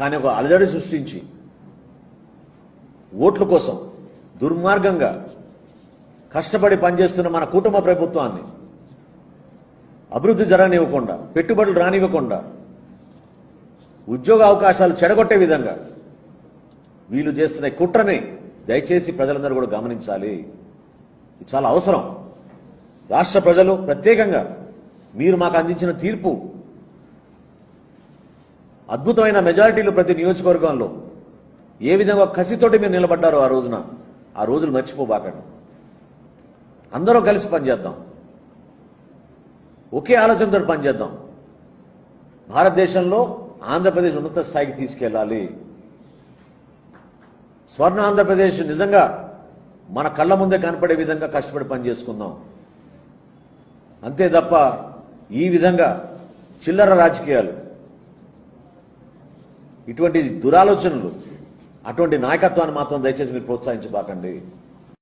కానీ ఒక అలజడి సృష్టించి ఓట్ల కోసం దుర్మార్గంగా కష్టపడి పనిచేస్తున్న మన కుటుంబ ప్రభుత్వాన్ని అభివృద్ధి జరగనివ్వకుండా, పెట్టుబడులు రానివ్వకుండా, ఉద్యోగ అవకాశాలు చెడగొట్టే విధంగా వీళ్ళు చేస్తున్న కుట్రని దయచేసి ప్రజలందరూ కూడా గమనించాలి. ఇది చాలా అవసరం. రాష్ట్ర ప్రజలు ప్రత్యేకంగా మీరు మాకు అందించిన తీర్పు, అద్భుతమైన మెజారిటీలు ప్రతి నియోజకవర్గంలో ఏ విధంగా కసితోటి మీరు నిలబడ్డారో ఆ రోజున, ఆ రోజులు మర్చిపోబాకండి. అందరం కలిసి పనిచేద్దాం, ఒకే ఆలోచనతో పనిచేద్దాం. భారతదేశంలో ఆంధ్రప్రదేశ్ ఉన్నత స్థాయికి తీసుకెళ్లాలి. స్వర్ణ ఆంధ్రప్రదేశ్ నిజంగా మన కళ్ళ ముందే కనపడే విధంగా కష్టపడి పనిచేసుకుందాం. అంతే తప్ప ఈ విధంగా చిల్లర రాజకీయాలు, ఇటువంటి దురాలోచనలు, అటువంటి నాయకత్వాన్ని మాత్రం దయచేసి మీరు ప్రోత్సహించబాకండి.